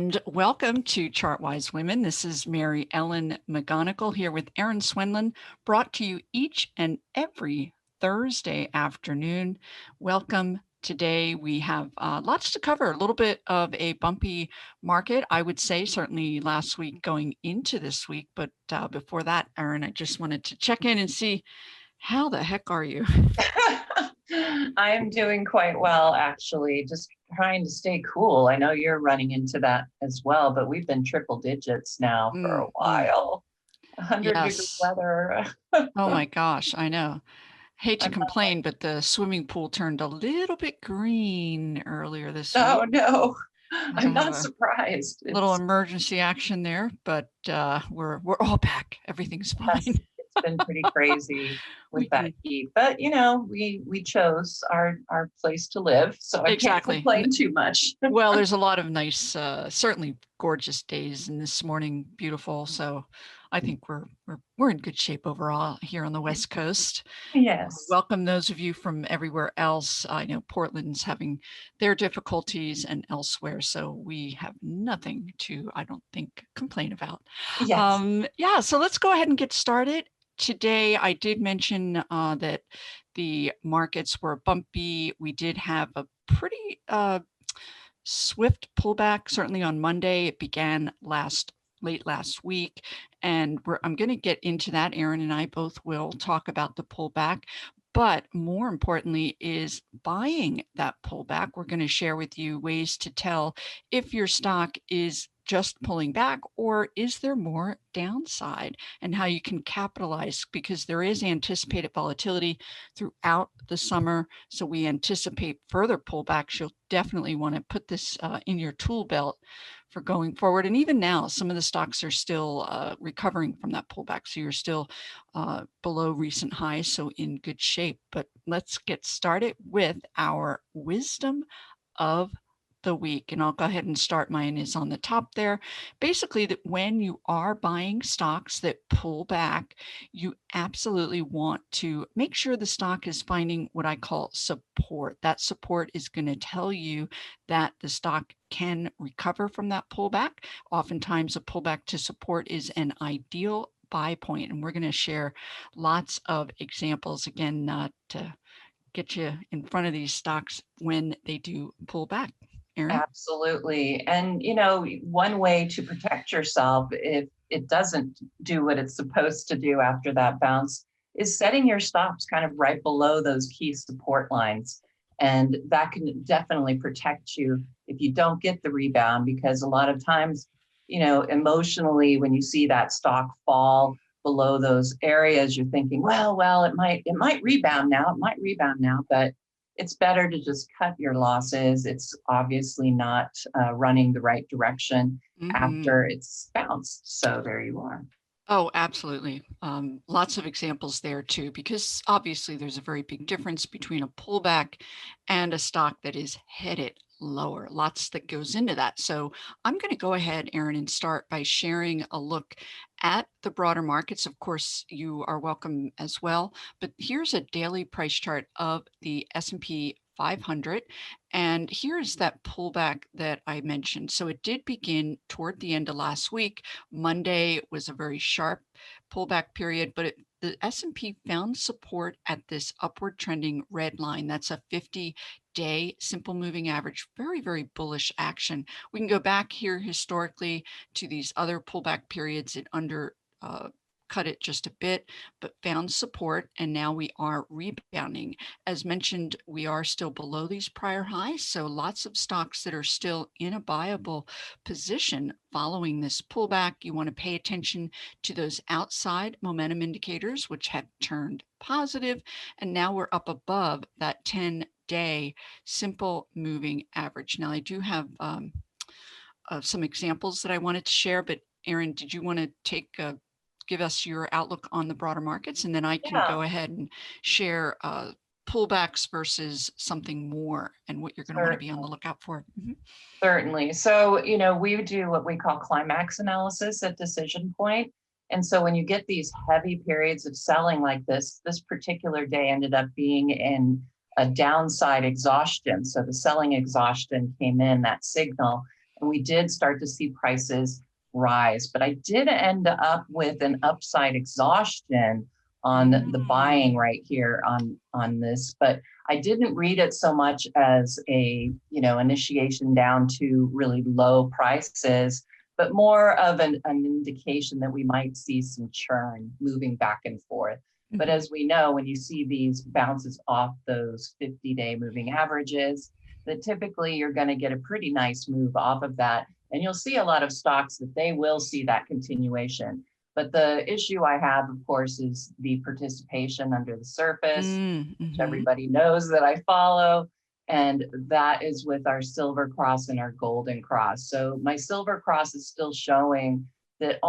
And welcome to Chartwise Women. This is Ellen McGonagle here with Erin Swenlin, brought to you each and every Thursday afternoon. Welcome. Today we have lots to cover, a little bit of a bumpy market, I would say, certainly last week going into this week. But before that, Erin, I just wanted to check in and see, how the heck are you? I am doing quite well, actually, just trying to stay cool. I know you're running into that as well, but we've been triple digits now for a while. 100-degree weather. Oh my gosh, I know. Hate to complain, but the swimming pool turned a little bit green earlier this week. Oh no, I'm not surprised. Little emergency action there, but we're all back. Everything's fine. Yes, it's been pretty crazy with that heat, but you know, we chose our place to live, so I can't complain too much. Well, there's a lot of nice, certainly gorgeous days, and this morning beautiful. So I think we're in good shape overall here on the West Coast. Yes. Welcome those of you from everywhere else. I know Portland's having their difficulties and elsewhere, so we have nothing to, I don't think, complain about. Yes. Yeah, so let's go ahead and get started. Today, I did mention that the markets were bumpy. We did have a pretty swift pullback, certainly on Monday. It began late last week, and I'm going to get into that. Erin and I both will talk about the pullback, but more importantly is buying that pullback. We're going to share with you ways to tell if your stock is just pulling back or is there more downside, and how you can capitalize, because there is anticipated volatility throughout the summer. So we anticipate further pullbacks. You'll definitely want to put this in your tool belt for going forward. And even now, some of the stocks are still recovering from that pullback. So you're still below recent highs, so in good shape. But let's get started with our wisdom of the week. And I'll go ahead and start. Mine is on the top there. Basically, that when you are buying stocks that pull back, you absolutely want to make sure the stock is finding what I call support. That support is going to tell you that the stock can recover from that pullback. Oftentimes, a pullback to support is an ideal buy point, and we're going to share lots of examples, again, not to get you in front of these stocks when they do pull back. Erin? Absolutely. And, you know, one way to protect yourself if it doesn't do what it's supposed to do after that bounce is setting your stops kind of right below those key support lines. And that can definitely protect you if you don't get the rebound, because a lot of times, you know, emotionally, when you see that stock fall below those areas, you're thinking, well, it might rebound now. It might rebound now, but it's better to just cut your losses. It's obviously not running the right direction after it's bounced. So there you are. Oh, absolutely. Lots of examples there too, because obviously there's a very big difference between a pullback and a stock that is headed lower. Lots that goes into that. So I'm going to go ahead, Erin, and start by sharing a look at the broader markets. Of course, you are welcome as well, but here's a daily price chart of the S&P 500. And here's that pullback that I mentioned. So it did begin toward the end of last week. Monday was a very sharp pullback period, but the S&P found support at this upward trending red line. That's a 50-day simple moving average. Very, very bullish action. We can go back here historically to these other pullback periods. It cut it just a bit, but found support, and now we are rebounding. As mentioned, we are still below these prior highs, so lots of stocks that are still in a buyable position following this pullback. You want to pay attention to those outside momentum indicators, which have turned positive, and now we're up above that 10-day simple moving average. Now, I do have some examples that I wanted to share, but Erin, did you want to give us your outlook on the broader markets, and then I can go ahead and share pullbacks versus something more and what you're going to want to be on the lookout for. Certainly. So, you know, we do what we call climax analysis at decision point. And so when you get these heavy periods of selling like this particular day ended up being in a downside exhaustion. So the selling exhaustion came in, that signal. and we did start to see prices rise. But I did end up with an upside exhaustion on the buying right here on this, but I didn't read it so much as a, initiation down to really low prices, but more of an indication that we might see some churn moving back and forth. But as we know, when you see these bounces off those 50-day moving averages, that typically you're going to get a pretty nice move off of that. And you'll see a lot of stocks that they will see that continuation. But the issue I have, of course, is the participation under the surface, which everybody knows that I follow. And that is with our silver cross and our golden cross. So my silver cross is still showing that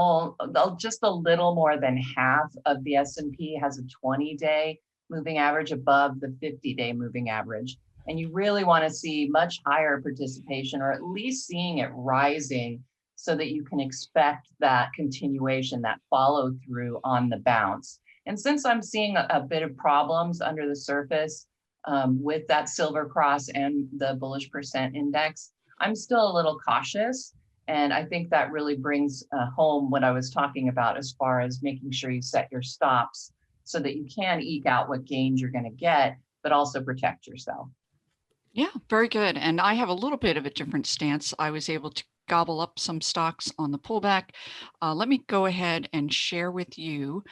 just a little more than half of the S&P has a 20-day moving average above the 50-day moving average. And you really want to see much higher participation, or at least seeing it rising, so that you can expect that continuation, that follow through on the bounce. And since I'm seeing a bit of problems under the surface with that silver cross and the bullish percent index, I'm still a little cautious. And I think that really brings home what I was talking about as far as making sure you set your stops so that you can eke out what gains you're going to get, but also protect yourself. Yeah, very good. And I have a little bit of a different stance. I was able to gobble up some stocks on the pullback. Let me go ahead and share with you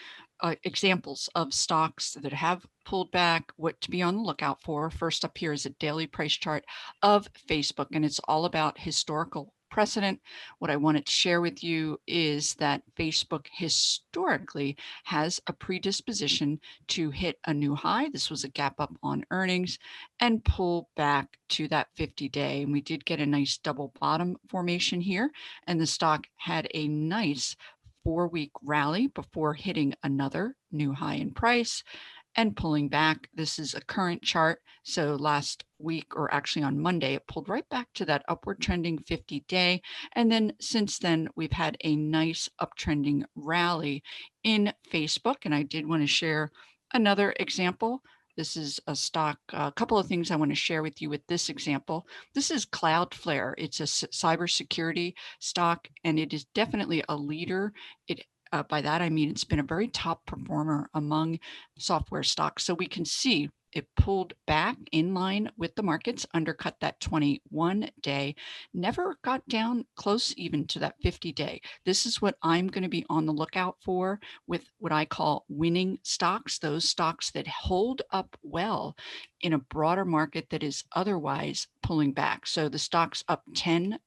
examples of stocks that have pulled back, what to be on the lookout for. First up here is a daily price chart of Facebook, and it's all about historical precedent. What I wanted to share with you is that Facebook historically has a predisposition to hit a new high. This was a gap up on earnings and pull back to that 50-day. And we did get a nice double bottom formation here, and the stock had a nice 4-week rally before hitting another new high in price and pulling back. This is a current chart. So last week, or actually on Monday, it pulled right back to that upward trending 50-day. And then since then, we've had a nice uptrending rally in Facebook. And I did want to share another example. This is a stock, a couple of things I want to share with you with this example. This is Cloudflare. It's a cybersecurity stock, and it is definitely a leader. By that, I mean it's been a very top performer among software stocks. So we can see it pulled back in line with the markets, undercut that 21-day, never got down close even to that 50-day. This is what I'm going to be on the lookout for with what I call winning stocks, those stocks that hold up well in a broader market that is otherwise pulling back. So the stock's up 10%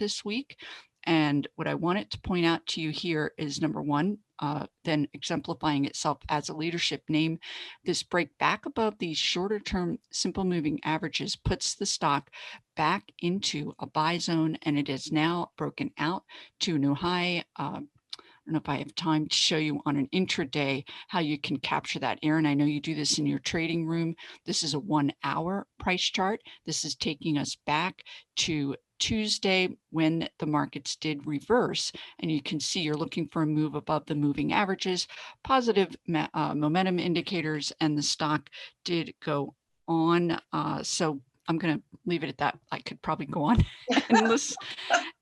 this week. And what I wanted to point out to you here is number one, then exemplifying itself as a leadership name, this break back above these shorter term simple moving averages puts the stock back into a buy zone, and it is now broken out to a new high. I don't know if I have time to show you on an intraday how you can capture that. Erin, I know you do this in your trading room. This is a 1-hour price chart. This is taking us back to Tuesday when the markets did reverse, and you can see you're looking for a move above the moving averages, positive momentum indicators, and the stock did go on. So I'm going to leave it at that. I could probably go on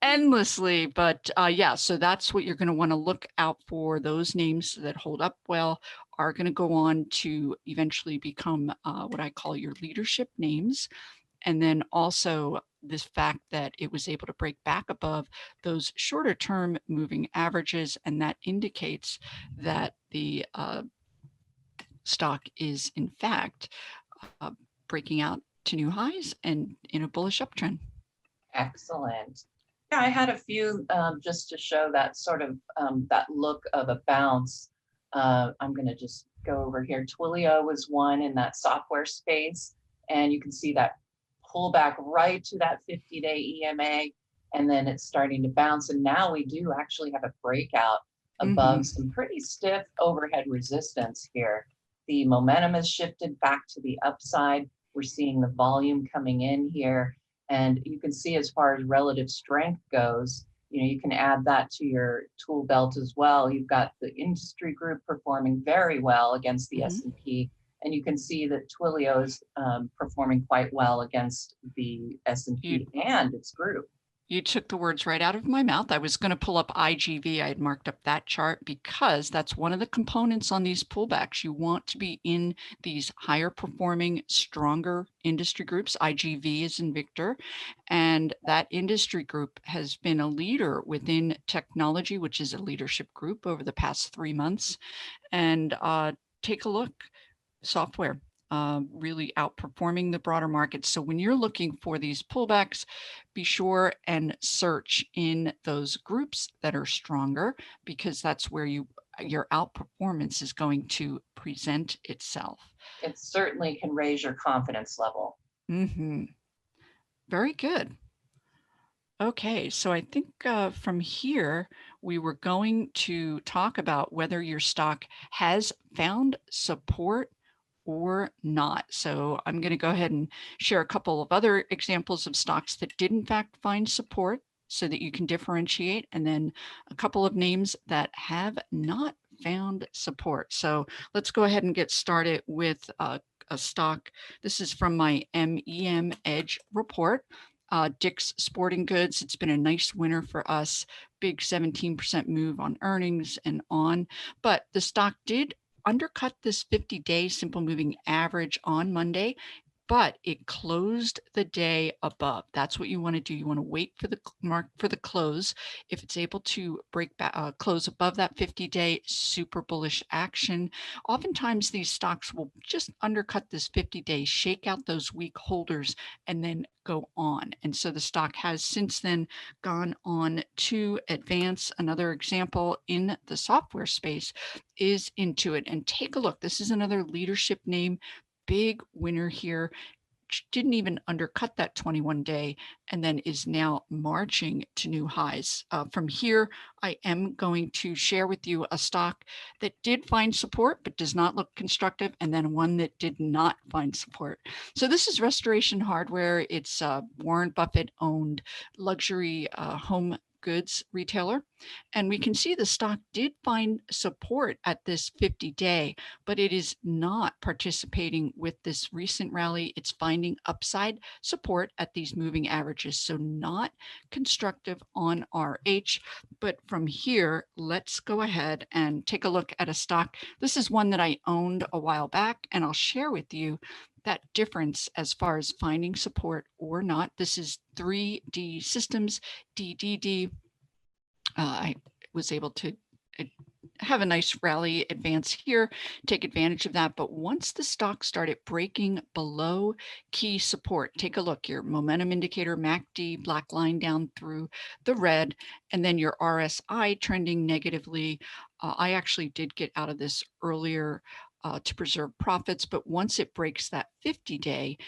endlessly, but yeah, so that's what you're going to want to look out for. Those names that hold up well are going to go on to eventually become what I call your leadership names. And then also this fact that it was able to break back above those shorter term moving averages, and that indicates that the stock is in fact breaking out to new highs and in a bullish uptrend. Excellent. Yeah, I had a few just to show that sort of that look of a bounce. I'm going to just go over here. Twilio was one in that software space, and you can see that pull back right to that 50-day EMA, and then it's starting to bounce. And now we do actually have a breakout above some pretty stiff overhead resistance here. The momentum has shifted back to the upside. We're seeing the volume coming in here. And you can see as far as relative strength goes, you can add that to your tool belt as well. You've got the industry group performing very well against the S&P. And you can see that Twilio is performing quite well against the S&P and its group. You took the words right out of my mouth. I was going to pull up IGV. I had marked up that chart because that's one of the components on these pullbacks. You want to be in these higher performing, stronger industry groups. IGV is in Victor. And that industry group has been a leader within technology, which is a leadership group over the past 3 months. And take a look. Software really outperforming the broader market. So when you're looking for these pullbacks, be sure and search in those groups that are stronger, because that's where your outperformance is going to present itself. It certainly can raise your confidence level. Very good. Okay, so I think from here, we were going to talk about whether your stock has found support or not. So I'm going to go ahead and share a couple of other examples of stocks that did in fact find support so that you can differentiate, and then a couple of names that have not found support. So let's go ahead and get started with a stock. This is from my MEM Edge report. Dick's Sporting Goods. It's been a nice winner for us. Big 17% move on earnings and on. But the stock did undercut this 50-day simple moving average on Monday, but it closed the day above. That's what you want to do. You want to wait for the mark for the close. If it's able to break back, close above that 50-day, super bullish action. Oftentimes these stocks will just undercut this 50-day, shake out those weak holders, and then go on. And so the stock has since then gone on to advance. Another example in the software space is Intuit. And take a look. This is another leadership name. Big winner here, didn't even undercut that 21-day, and then is now marching to new highs. From here, I am going to share with you a stock that did find support but does not look constructive, and then one that did not find support. So this is Restoration Hardware. It's a Warren Buffett owned luxury home goods retailer. And we can see the stock did find support at this 50-day, but it is not participating with this recent rally. It's finding upside support at these moving averages. So not constructive on RH. But from here, let's go ahead and take a look at a stock. This is one that I owned a while back, and I'll share with you that difference as far as finding support or not. This is 3D Systems, DDD. I was able to have a nice rally advance here, take advantage of that. But once the stock started breaking below key support, take a look, your momentum indicator, MACD, black line down through the red, and then your RSI trending negatively. I actually did get out of this earlier to preserve profits, but once it breaks that 50-day,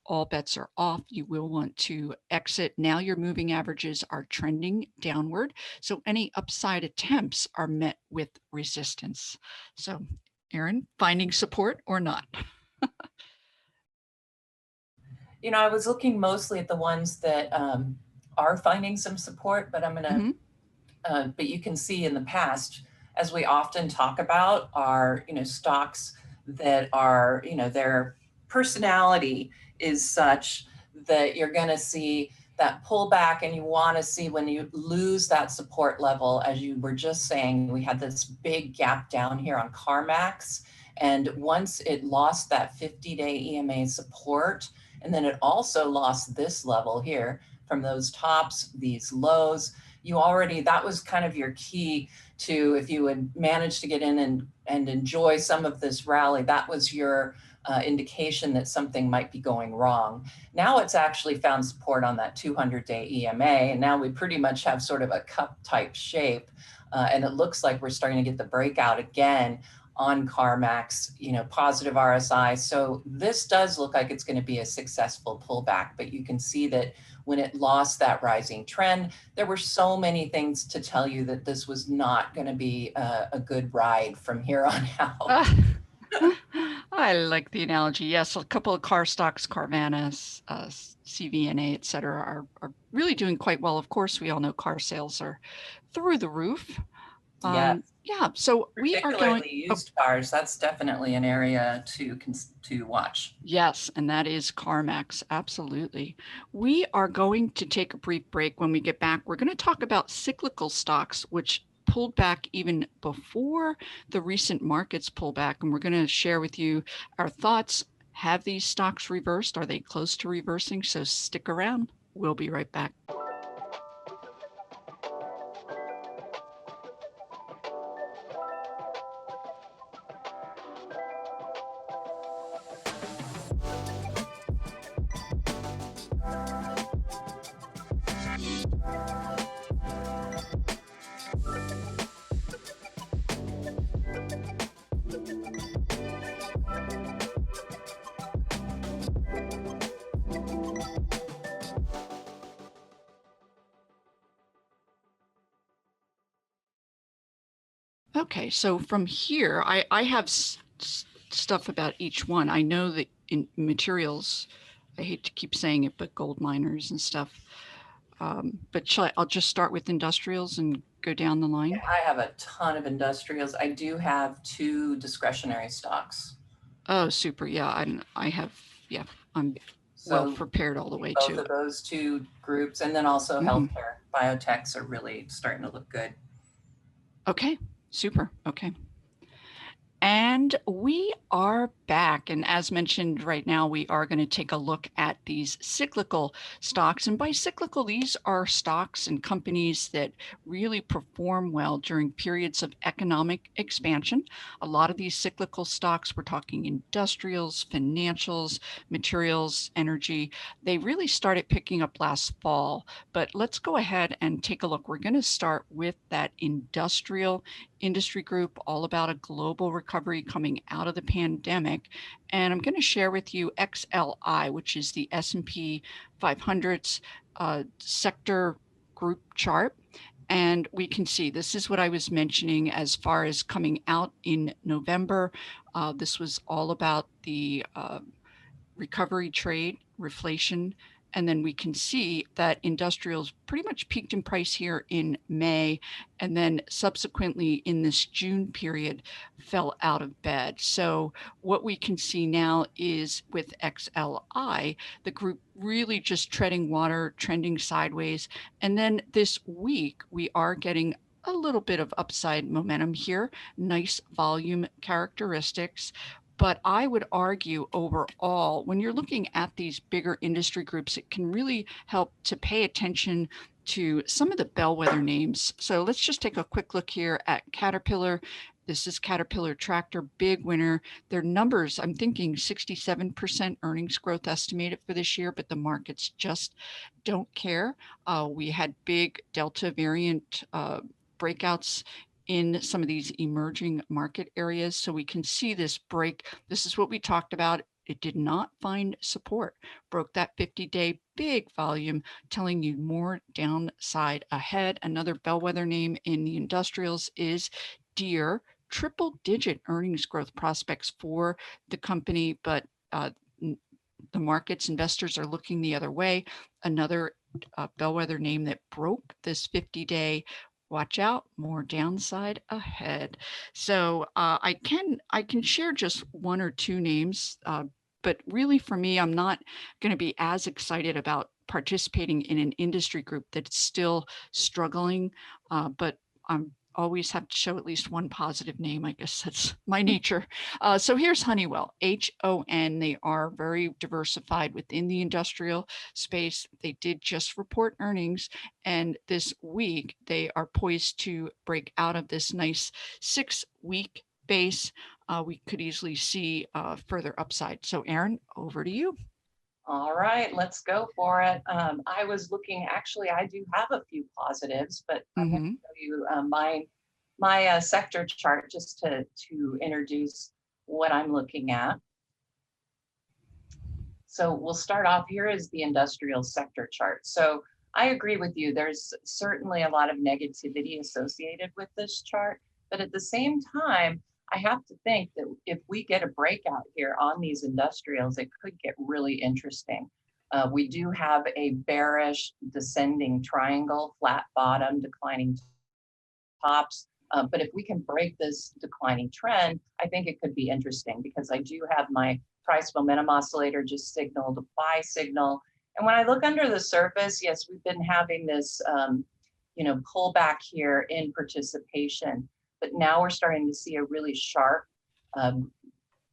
all bets are off. You will want to exit. Now your moving averages are trending downward. So any upside attempts are met with resistance. So Erin, finding support or not? You know, I was looking mostly at the ones that are finding some support, but I'm going to, but you can see in the past, as we often talk about, are, stocks that are, their personality is such that you're going to see that pullback, and you want to see when you lose that support level. As you were just saying, we had this big gap down here on CarMax, and once it lost that 50-day EMA support, and then it also lost this level here from those tops, these lows, that was kind of your key to, if you would manage to get in and enjoy some of this rally, that was your indication that something might be going wrong. Now it's actually found support on that 200-day EMA, and now we pretty much have sort of a cup type shape, and it looks like we're starting to get the breakout again on CarMax, positive RSI. So this does look like it's going to be a successful pullback, but you can see that when it lost that rising trend, there were so many things to tell you that this was not going to be a good ride from here on out. I like the analogy. Yes, a couple of car stocks, Carvana, CVNA, et cetera, are really doing quite well. Of course, we all know car sales are through the roof. Yes. Yeah, so we are going, Particularly used cars, that's definitely an area to watch. yes, and that is CarMax, absolutely. We are going to take a brief break. When we get back, we're going to talk about cyclical stocks, which pulled back even before the recent markets pullback, and we're going to share with you our thoughts. Have these stocks reversed? Are they close to reversing? So stick around. We'll be right back. Okay, so from here, I have stuff about each one. I know that in materials, I hate to keep saying it, but gold miners and stuff. But I'll just start with industrials and go down the line. I have a ton of industrials. I do have 2 discretionary stocks. Oh, super. Yeah, I have, yeah, I'm well So prepared all the way both to of those 2 groups, and then also Mhm. healthcare. Biotechs are really starting to look good. Okay, super. Okay. And we are back. And as mentioned, right now, we are going to take a look at these cyclical stocks. And by cyclical, these are stocks and companies that really perform well during periods of economic expansion. A lot of these cyclical stocks, we're talking industrials, financials, materials, energy, they really started picking up last fall. But let's go ahead and take a look. We're going to start with that industrial industry group, all about a global recovery coming out of the pandemic. And I'm going to share with you XLI, which is the S&P 500's sector group chart. And we can see this is what I was mentioning as far as coming out in November. This was all about the recovery trade, reflation, and then we can see that industrials pretty much peaked in price here in May, and then subsequently in this June period fell out of bed. So what we can see now is with XLI, the group really just treading water, trending sideways. And then this week, we are getting a little bit of upside momentum here, nice volume characteristics. But I would argue overall, when you're looking at these bigger industry groups, it can really help to pay attention to some of the bellwether names. So let's just take a quick look here at Caterpillar. This is Caterpillar Tractor, big winner. Their numbers, I'm thinking 67% earnings growth estimated for this year, but the markets just don't care. We had big Delta variant breakouts in some of these emerging market areas. So we can see this break. This is what we talked about. It did not find support, broke that 50-day big volume, telling you more downside ahead. Another bellwether name in the industrials is Deere, triple-digit earnings growth prospects for the company, but the markets, investors are looking the other way. Another bellwether name that broke this 50-day, watch out, more downside ahead. So I can share just 1 or 2 names, but really for me, I'm not going to be as excited about participating in an industry group that's still struggling, but I'm always have to show at least 1 positive name. I guess that's my nature. So here's Honeywell, HON. They are very diversified within the industrial space. They did just report earnings, and this week they are poised to break out of this nice 6-week base. We could easily see further upside. So Erin, over to you. All right, let's go for it. I was looking, actually, I do have a few positives, but I'm going to show you my sector chart just to introduce what I'm looking at. So we'll start off. Here is the industrial sector chart. So I agree with you. There's certainly a lot of negativity associated with this chart, but at the same time, I have to think that if we get a breakout here on these industrials, it could get really interesting. We do have a bearish descending triangle, flat bottom, declining tops. But if we can break this declining trend, I think it could be interesting because I do have my price momentum oscillator just signaled a buy signal. And when I look under the surface, yes, we've been having this, pullback here in participation, but now we're starting to see a really sharp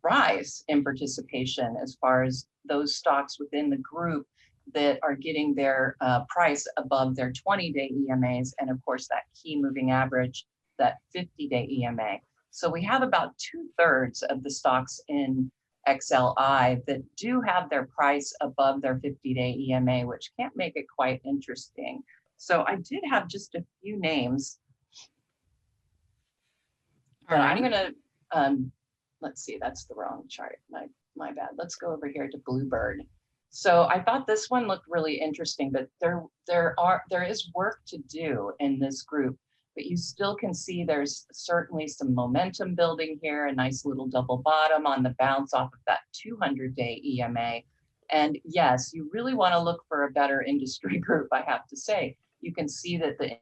rise in participation as far as those stocks within the group that are getting their price above their 20-day EMAs, and of course that key moving average, that 50-day EMA. So we have about 2/3 of the stocks in XLI that do have their price above their 50-day EMA, which can't make it quite interesting. So I did have just a few names that I'm going to, let's see, that's the wrong chart. My bad. Let's go over here to Bluebird. So I thought this one looked really interesting, but there is work to do in this group, but you still can see there's certainly some momentum building here, a nice little double bottom on the bounce off of that 200-day EMA. And yes, you really want to look for a better industry group, I have to say. You can see that the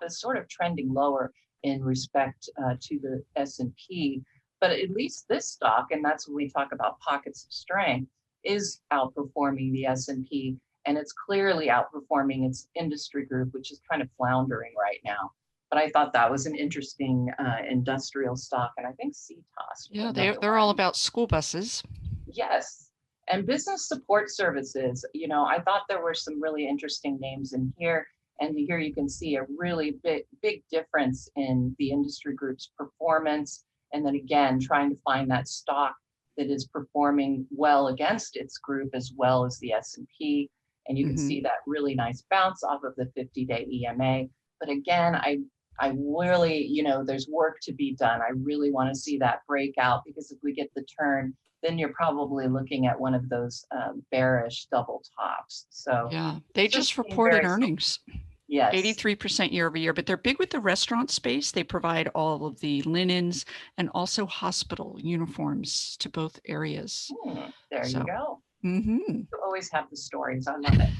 is sort of trending lower in respect to the S&P, but at least this stock, and that's when we talk about pockets of strength, is outperforming the S&P, and it's clearly outperforming its industry group, which is kind of floundering right now. But I thought that was an interesting industrial stock, and I think CTOS. Yeah, they're all about school buses. Yes, and business support services. I thought there were some really interesting names in here, and here you can see a really big difference in the industry group's performance, and then again trying to find that stock that is performing well against its group as well as the S&P. And you can see that really nice bounce off of the 50-day EMA. But again, I really, there's work to be done. I really want to see that breakout, because if we get the turn, then you're probably looking at one of those bearish double tops. So yeah, they just reported earnings. Yes. 83% year over year, but they're big with the restaurant space. They provide all of the linens and also hospital uniforms to both areas. There you go. Mm-hmm. You always have the stories. I love it.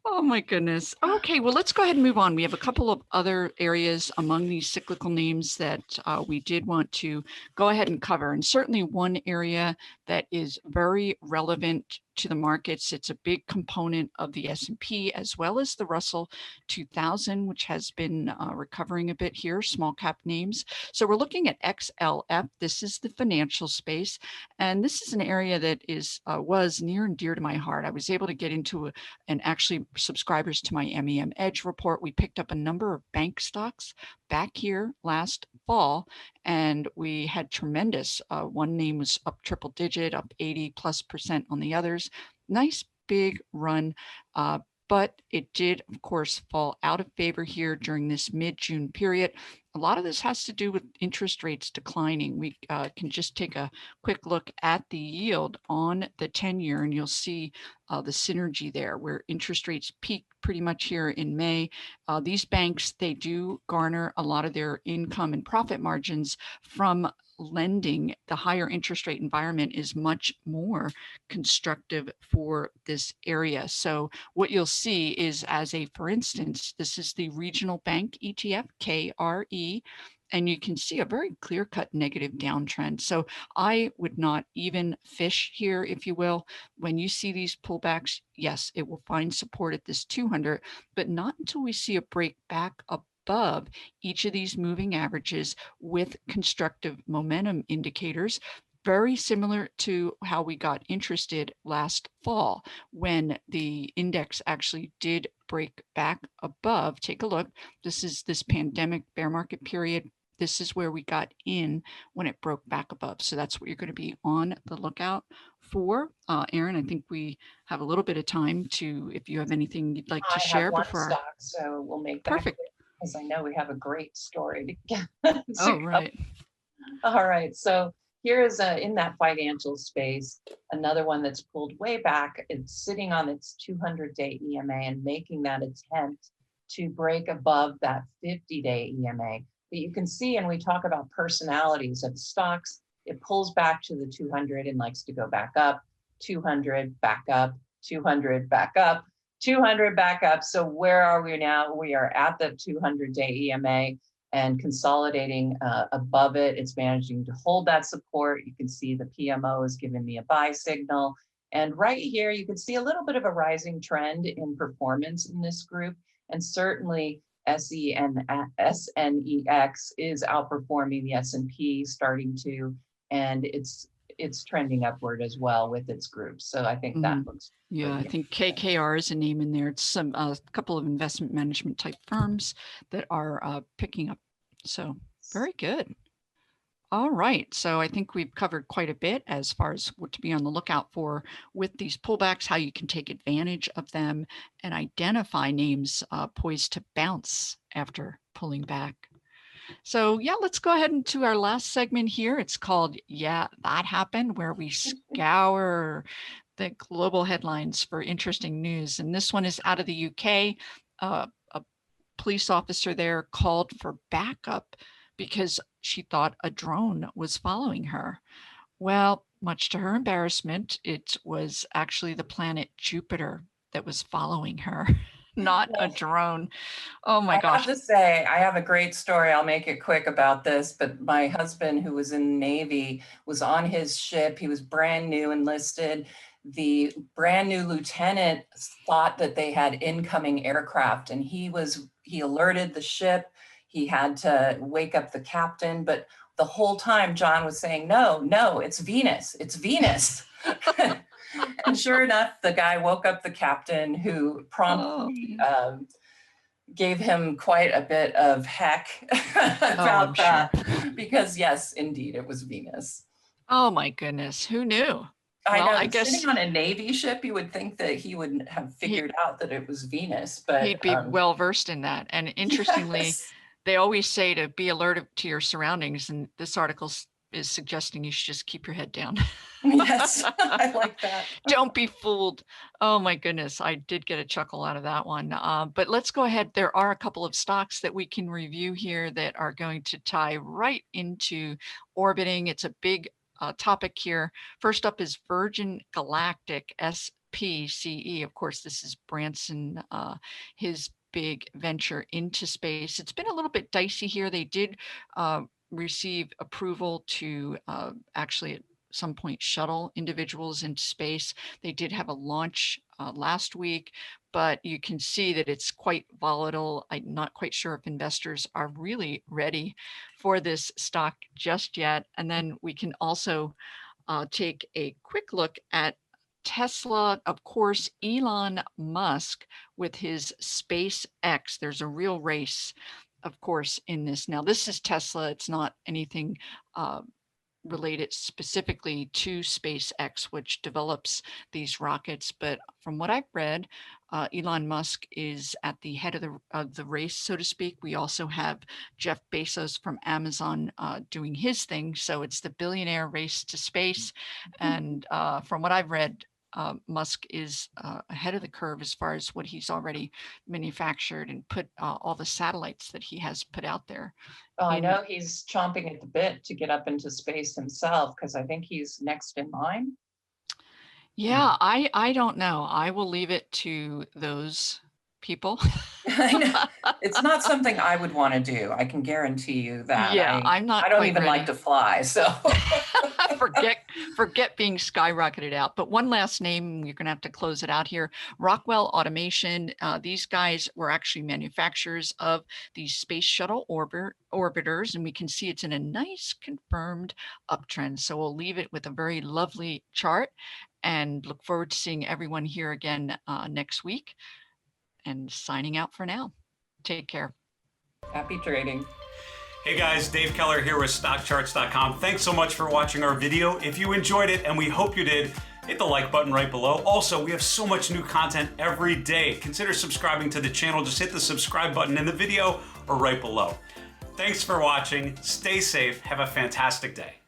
Oh my goodness. Okay, well, let's go ahead and move on. We have a couple of other areas among these cyclical names that we did want to go ahead and cover. And certainly one area that is very relevant to the markets. It's a big component of the S&P as well as the Russell 2000, which has been recovering a bit here, small cap names. So we're looking at XLF. This is the financial space. And this is an area that was near and dear to my heart. I was able to get into and actually subscribers to my MEM Edge report. We picked up a number of bank stocks back here last fall, and we had tremendous. One name was up triple digit, up 80+% on the others. Nice big run, but it did, of course, fall out of favor here during this mid-June period. A lot of this has to do with interest rates declining. We can just take a quick look at the yield on the 10-year, and you'll see the synergy there, where interest rates peaked pretty much here in May. These banks, they do garner a lot of their income and profit margins from lending. The higher interest rate environment is much more constructive for this area. So what you'll see is, for instance, this is the regional bank ETF, KRE, and you can see a very clear-cut negative downtrend. So I would not even fish here, if you will. When you see these pullbacks, yes, it will find support at this 200, but not until we see a break back above each of these moving averages with constructive momentum indicators, very similar to how we got interested last fall when the index actually did break back above. Take a look. This is this pandemic bear market period. This is where we got in when it broke back above. So that's what you're going to be on the lookout for. Erin, I think we have a little bit of time to, if you have anything you'd like to share before. Stock, so we'll make that perfect. Because I know we have a great story to get. Right. All right. So here is in that financial space, another one that's pulled way back. It's sitting on its 200-day EMA and making that attempt to break above that 50-day EMA. But you can see, and we talk about personalities of stocks, it pulls back to the 200 and likes to go back up, 200, back up, 200, back up, 200 back up. So where are we now? We are at the 200-day EMA and consolidating above it. It's managing to hold that support. You can see the PMO is giving me a buy signal. And right here, you can see a little bit of a rising trend in performance in this group. And certainly SNEX is outperforming the S&P starting to, and it's trending upward as well with its groups. So I think that looks I think KKR is a name in there. It's some a couple of investment management type firms that are picking up. So very good. All right. So I think we've covered quite a bit as far as what to be on the lookout for with these pullbacks, how you can take advantage of them and identify names poised to bounce after pulling back. So yeah, let's go ahead into our last segment here. It's called Yeah, That Happened, where we scour the global headlines for interesting news. And this one is out of the UK. A police officer there called for backup because she thought a drone was following her. Well, much to her embarrassment, it was actually the planet Jupiter that was following her, not a drone. Oh my gosh. I have to say, I have a great story. I'll make it quick about this, but my husband, who was in the Navy, was on his ship. He was brand new enlisted. The brand new lieutenant thought that they had incoming aircraft, and he alerted the ship. He had to wake up the captain, but the whole time John was saying, no, it's Venus, it's Venus. And sure enough, the guy woke up the captain, who promptly gave him quite a bit of heck about that, because yes, indeed, it was Venus. Oh my goodness, who knew? I know, I guess sitting on a Navy ship, you would think that he would have figured out that it was Venus, but he'd be well versed in that. And interestingly, they always say to be alert to your surroundings, and this article is suggesting you should just keep your head down. Yes, I like that. Don't be fooled. Oh my goodness, I did get a chuckle out of that one. But let's go ahead. There are a couple of stocks that we can review here that are going to tie right into orbiting. It's a big topic here. First up is Virgin Galactic, SPCE. Of course, this is Branson, his big venture into space. It's been a little bit dicey here. They did receive approval to actually at some point shuttle individuals into space. They did have a launch last week, but you can see that it's quite volatile. I'm not quite sure if investors are really ready for this stock just yet. And then we can also take a quick look at Tesla. Of course, Elon Musk with his SpaceX. There's a real race, of course, in this. Now, this is Tesla. It's not anything related specifically to SpaceX, which develops these rockets. But from what I've read, Elon Musk is at the head of the race, so to speak. We also have Jeff Bezos from Amazon doing his thing. So it's the billionaire race to space. And from what I've read, Musk is ahead of the curve as far as what he's already manufactured and put all the satellites that he has put out there. Oh, I know he's chomping at the bit to get up into space himself, because I think he's next in line. Yeah, I don't know. I will leave it to those people. It's not something I would want to do. I can guarantee you that. Yeah, I'm not. I don't even like to fly, so forget being skyrocketed out. But one last name, you're going to have to close it out here. Rockwell Automation. These guys were actually manufacturers of these space shuttle orbiters, and we can see it's in a nice confirmed uptrend. So we'll leave it with a very lovely chart, and look forward to seeing everyone here again next week. And signing out for now. Take care. Happy trading. Hey guys, Dave Keller here with StockCharts.com. Thanks so much for watching our video. If you enjoyed it, and we hope you did, hit the like button right below. Also, we have so much new content every day. Consider subscribing to the channel. Just hit the subscribe button in the video or right below. Thanks for watching. Stay safe. Have a fantastic day.